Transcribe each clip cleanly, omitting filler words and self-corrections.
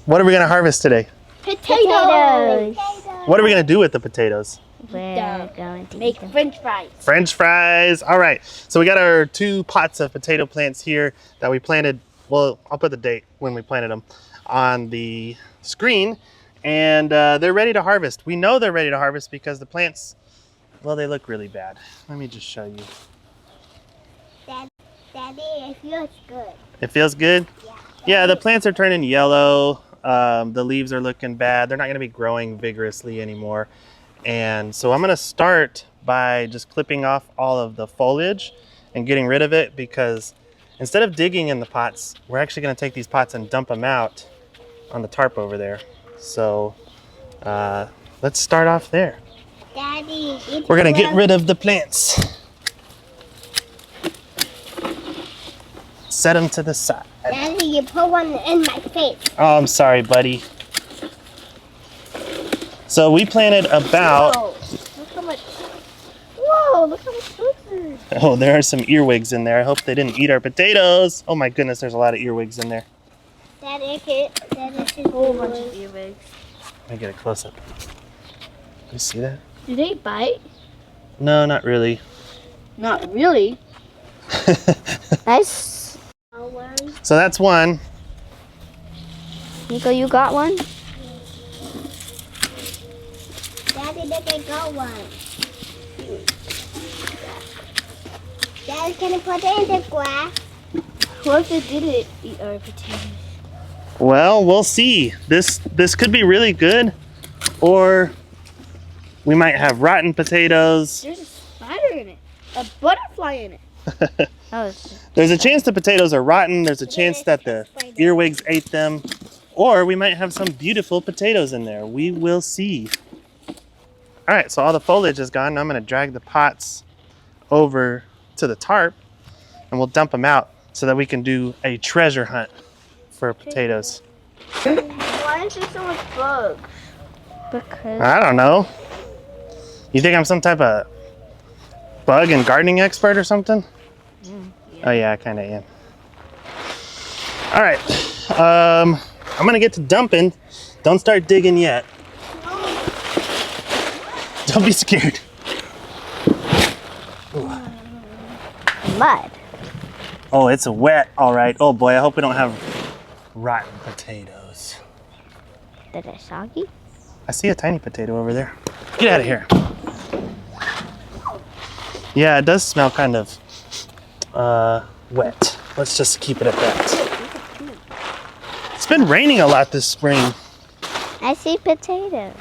What are we gonna harvest today? Potatoes. What are we gonna do with the potatoes? We're going to make French fries. French fries. All right. So we got our 2 pots of potato plants here that we planted. Well, I'll put the date when we planted them on the screen, and they're ready to harvest. We know they're ready to harvest because the plants, well, they look really bad. Let me just show you. Daddy, it feels good. It feels good? Yeah. Yeah, the plants are turning yellow. The leaves are looking bad. They're not going to be growing vigorously anymore. And so I'm going to start by just clipping off all of the foliage and getting rid of it, because instead of digging in the pots, we're actually going to take these pots and dump them out on the tarp over there. So let's start off there. Daddy, We're going to get rid of the plants. Set them to the side. Daddy, you put one in my face. Oh, I'm sorry, buddy. So we planted about... Whoa, look how much... Whoa, look how much fruit there is. Oh, there are some earwigs in there. I hope they didn't eat our potatoes. Oh my goodness, there's a lot of earwigs in there. Daddy, Daddy, a whole bunch of earwigs. Let me get a close-up. You see that? Do they bite? No, not really. Not really. Nice. So that's one. Nico, you got one? Daddy, look, I got one. Daddy, can I put it in the grass? What if it didn't eat our potatoes? Well, we'll see. This could be really good, or we might have rotten potatoes. There's a spider in it. A butterfly in it. There's a chance the potatoes are rotten. There's a chance that the earwigs ate them, or we might have some beautiful potatoes in there. We will see. All right, so all the foliage is gone. Now I'm going to drag the pots over to the tarp, and we'll dump them out so that we can do a treasure hunt for potatoes. Why is there so much bugs? Because I don't know. You think I'm some type of bug and gardening expert or something? Yeah. Oh yeah, I kind of am. All right, I'm gonna get to dumping. Don't start digging yet. Don't be scared. mud. Oh, it's wet. All right. Oh boy, I hope we don't have rotten potatoes. Is it soggy? I see a tiny potato over there. Get out of here. Yeah, it does smell kind of wet. Let's just keep it at that. It's been raining a lot this spring. I see potatoes.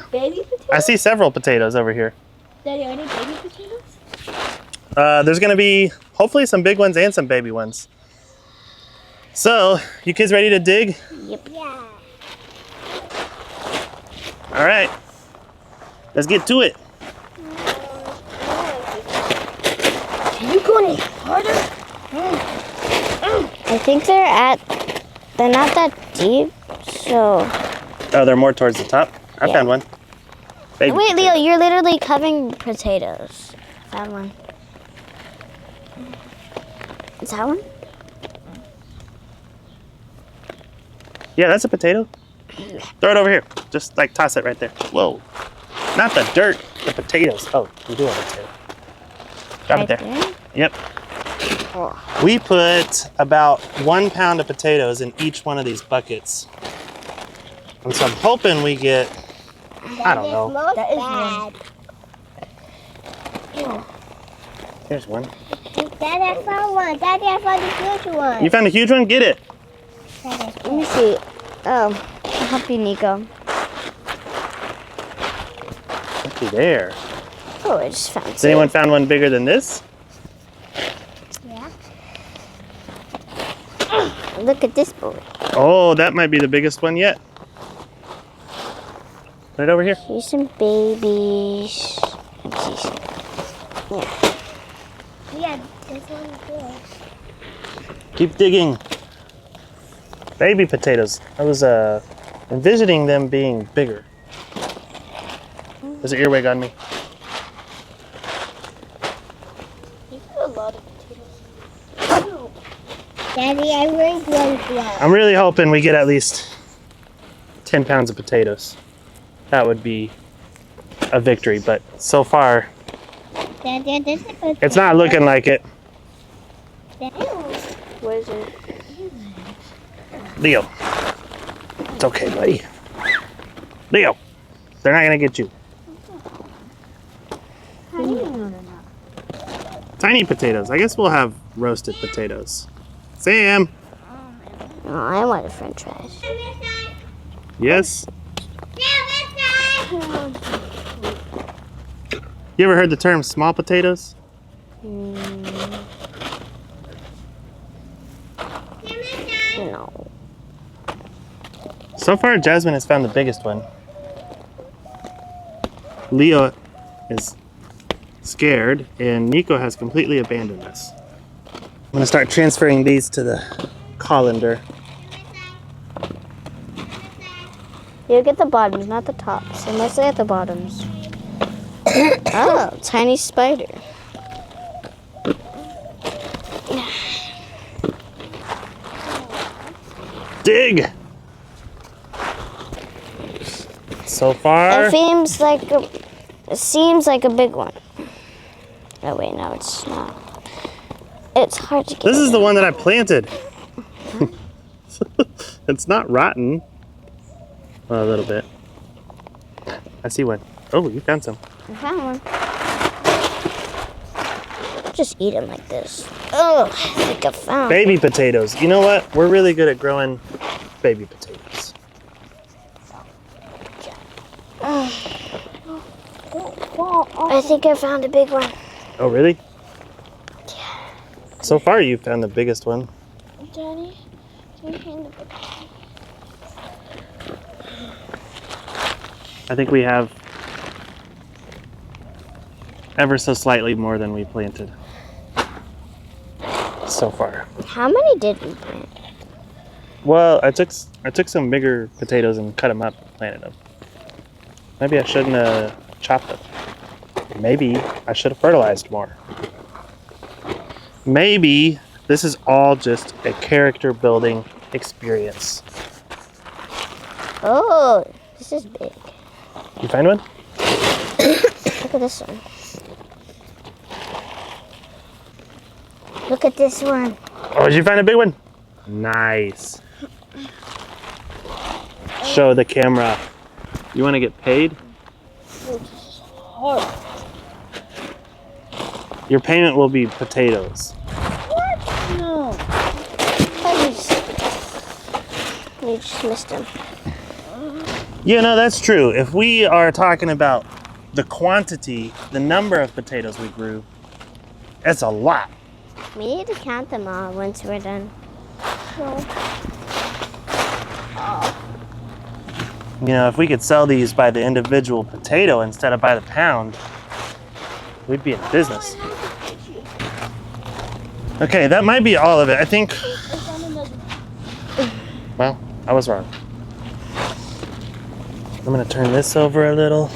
Baby potatoes? I see several potatoes over here. Daddy, are any baby potatoes? There's gonna be hopefully some big ones and some baby ones. So, you kids ready to dig? Yep. Yeah. All right, let's get to it. Can you go any harder? I think they're not that deep, so. Oh, they're more towards the top. I found one. Baby Wait, potato. Leo, you're literally covering potatoes. That one. Is that one? Yeah, that's a potato. Throw it over here. Just like toss it right there. Whoa. Not the dirt, the potatoes. Oh, we do have a potato. Drop it there. Yep. Oh. We put about 1 pound of potatoes in each one of these buckets. And so I'm hoping we get, I don't know. That is one. Here's one. Daddy, I found one. Daddy, I found a huge one. You found a huge one? Get it. Let me see. I'll help you, Nico. Looky there. Oh, I just found Has anyone found one bigger than this? Yeah. Look at this boy. Oh, that might be the biggest one yet. Put it over here. Here's some babies. Yeah. Yeah, this one's good. Keep digging. Baby potatoes. I was envisioning them being bigger. There's an earwig on me. You put a lot of potatoes. Oh. Daddy, I really want that. I'm really hoping we get at least 10 pounds of potatoes. That would be a victory, but so far, Daddy, this is a potato. it's not looking like it. Where is it? Leo. It's okay, buddy. Leo. They're not gonna get you. How do you know they're not? Tiny potatoes. I guess we'll have roasted potatoes. Sam. Oh, I want the french fries. Yes. You ever heard the term small potatoes? No. So far, Jasmine has found the biggest one. Leo is scared, and Nico has completely abandoned us. I'm gonna start transferring these to the colander. You get the bottoms, not the tops. And mostly at the bottoms. Oh, tiny spider. Dig! So far, It seems like a big one. Oh wait, no, it's not. It's hard to get. this is the one that I planted. It's not rotten. Well, a little bit. I see one. Oh, you found some. I found one. Just eat them like this. Oh, I think I found. Baby potatoes. You know what? We're really good at growing baby potatoes. I think I found a big one. Oh, really? So far, you found the biggest one. Daddy, can you hand the book? I think we have ever so slightly more than we planted so far. How many did we plant? Well, I took some bigger potatoes and cut them up and planted them. Maybe I shouldn't have chopped them. Maybe I should have fertilized more. Maybe this is all just a character building experience. Oh, this is big. You find one? Look at this one. Look at this one. Oh, did you find a big one? Nice. Show the camera. You want to get paid? It's hard. Your payment will be potatoes. What? No. You just missed them. Yeah, no, that's true. If we are talking about the quantity, the number of potatoes we grew, it's a lot. We need to count them all once we're done. You know, if we could sell these by the individual potato instead of by the pound, we'd be in business. Okay, that might be all of it. I think. Well, I was wrong. I'm gonna turn this over a little.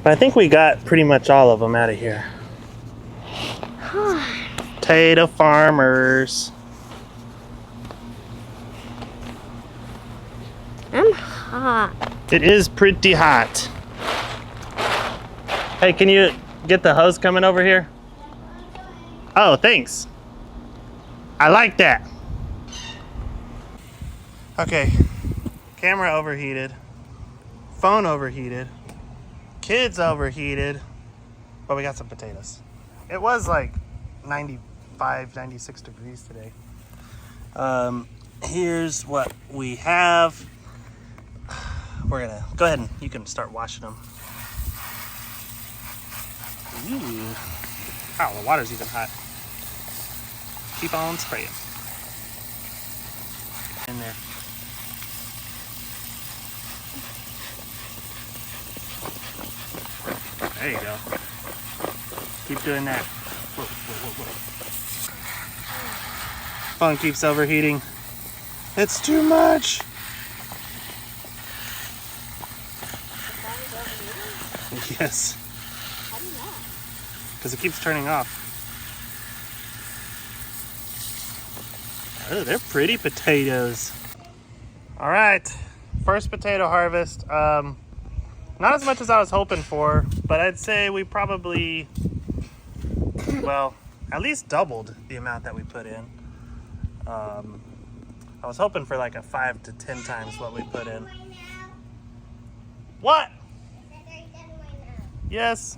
But I think we got pretty much all of them out of here. Potato farmers. I'm hot. It is pretty hot. Hey, can you get the hose coming over here? Oh, thanks. I like that. Okay, camera overheated, phone overheated, kids overheated, but we got some potatoes. It was like 95, 96 degrees today. Here's what we have. We're gonna go ahead and you can start washing them. Ooh. Wow, the water's even hot. Keep on spraying. In there. There you go. Keep doing that. Whoa, whoa, whoa, whoa. Phone keeps overheating. It's too much. Yes. because it keeps turning off. Oh, they're pretty potatoes. All right, first potato harvest. Not as much as I was hoping for, but I'd say we probably, well, at least doubled the amount that we put in. I was hoping for like a 5 to 10 times what we put in. What? Yes.